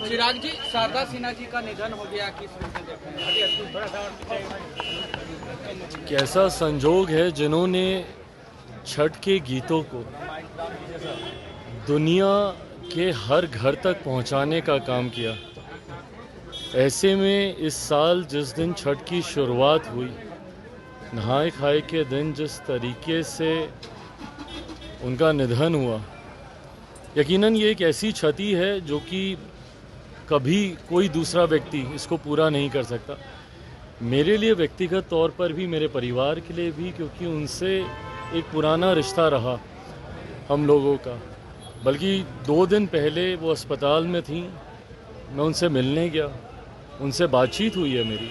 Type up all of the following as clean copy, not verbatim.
चिराग जी, शारदा सिन्हा जी का निधन हो गया, किस रूप में देखते हैं? कैसा संजोग है जिन्होंने छठ के गीतों को दुनिया के हर घर तक पहुंचाने का काम किया। ऐसे में इस साल जिस दिन छठ की शुरुआत हुई, नहाए खाए के दिन जिस तरीके से उनका निधन हुआ, यकीनन ये एक ऐसी क्षति है जो कि कभी कोई दूसरा व्यक्ति इसको पूरा नहीं कर सकता। मेरे लिए व्यक्तिगत तौर पर भी, मेरे परिवार के लिए भी, क्योंकि उनसे एक पुराना रिश्ता रहा हम लोगों का। बल्कि 2 दिन पहले वो अस्पताल में थी, मैं उनसे मिलने गया, उनसे बातचीत हुई है मेरी,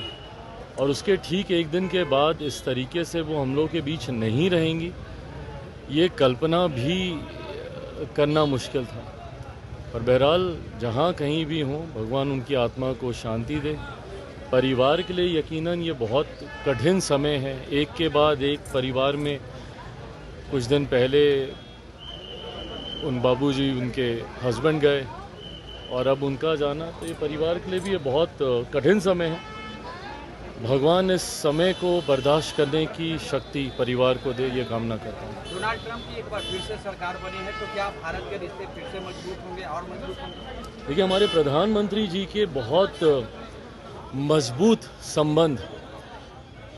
और उसके ठीक 1 दिन के बाद इस तरीके से वो हम लोग के बीच नहीं रहेंगी, ये कल्पना भी करना मुश्किल था। पर बहरहाल जहाँ कहीं भी हों, भगवान उनकी आत्मा को शांति दे। परिवार के लिए यकीनन ये बहुत कठिन समय है। एक के बाद एक परिवार में कुछ दिन पहले उन बाबूजी, उनके हस्बैंड गए, और अब उनका जाना, तो ये परिवार के लिए भी ये बहुत कठिन समय है। भगवान इस समय को बर्दाश्त करने की शक्ति परिवार को दे, ये कामना करता हूँ। डोनाल्ड ट्रंप की एक बार फिर से सरकार बनी है, तो क्या भारत के रिश्ते फिर से मजबूत होंगे और मजबूत होंगे? देखिए, हमारे प्रधानमंत्री जी के बहुत मजबूत संबंध,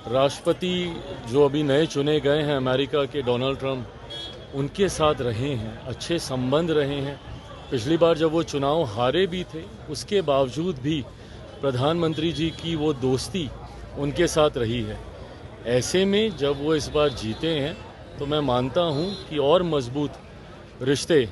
राष्ट्रपति जो अभी नए चुने गए हैं अमेरिका के, डोनाल्ड ट्रंप, उनके साथ रहे हैं, अच्छे संबंध रहे हैं। पिछली बार जब वो चुनाव हारे भी थे, उसके बावजूद भी प्रधानमंत्री जी की वो दोस्ती उनके साथ रही है। ऐसे में जब वो इस बार जीते हैं, तो मैं मानता हूं कि और मजबूत रिश्ते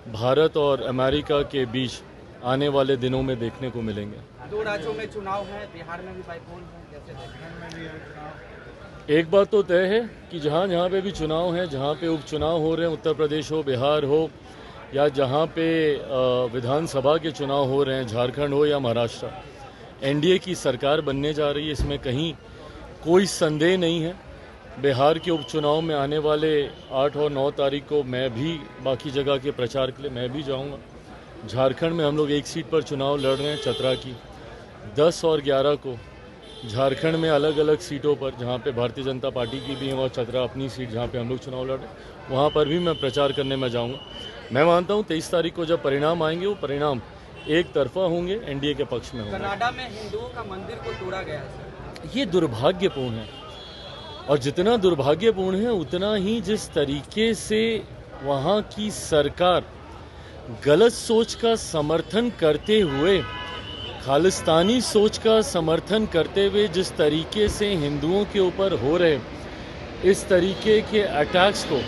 भारत और अमेरिका के बीच आने वाले दिनों में देखने को मिलेंगे। 2 राज्यों में चुनाव है, बिहार में भी बाईपोल है, कैसे देखते हैं? एक बात तो तय है कि जहाँ जहाँ पे भी चुनाव है, जहाँ पे उपचुनाव हो रहे हैं, उत्तर प्रदेश हो, बिहार हो, या जहाँ पे विधानसभा के चुनाव हो रहे हैं, झारखंड हो या महाराष्ट्र, एनडीए की सरकार बनने जा रही है, इसमें कहीं कोई संदेह नहीं है। बिहार के उपचुनाव में आने वाले 8 और 9 तारीख को मैं भी बाकी जगह के प्रचार के लिए मैं भी जाऊंगा। झारखंड में हम लोग 1 सीट पर चुनाव लड़ रहे हैं, चतरा की। 10 और 11 को झारखंड में अलग अलग सीटों पर, जहां पे भारतीय जनता पार्टी की भी है, और चतरा अपनी सीट जहां पे हम लोग चुनाव लड़ रहे हैं, वहां पर भी मैं प्रचार करने में जाऊंगा। मैं मानता हूं 23 तारीख को जब परिणाम आएंगे, वो परिणाम एक तरफा होंगे, एनडीए के पक्ष में होंगे। कनाडा में हिंदुओं का मंदिर को तोड़ा गया है। ये दुर्भाग्यपूर्ण है, और जितना दुर्भाग्यपूर्ण है उतना ही जिस तरीके से वहाँ की सरकार गलत सोच का समर्थन करते हुए, खालिस्तानी सोच का समर्थन करते हुए जिस तरीके से हिंदुओं के ऊपर हो रहे इस तरीके के अटैक्स को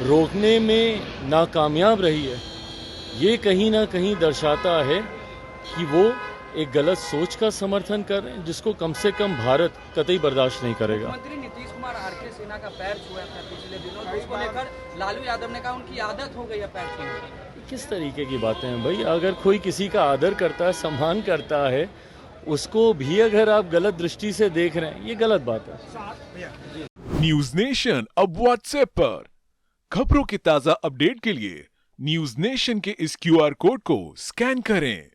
रोकने में नाकामयाब रही है, ये कहीं ना कहीं दर्शाता है कि वो एक गलत सोच का समर्थन कर रहे हैं, जिसको कम से कम भारत कतई बर्दाश्त नहीं करेगा। मुख्यमंत्री नीतीश कुमार आरके सिन्हा का पैर छुआ था पिछले दिनों, तो इसको लेकर लालू यादव ने कहा उनकी आदत हो गई है पैर छूने की। किस तरीके की बातें हैं भाई? अगर कोई किसी का आदर करता है, सम्मान करता है, उसको भी अगर आप गलत दृष्टि से देख रहे हैं, ये गलत बात है। न्यूज नेशन अब व्हाट्सएप पर खबरों के ताजा अपडेट के लिए न्यूज नेशन के इस क्यूआर कोड को स्कैन करें।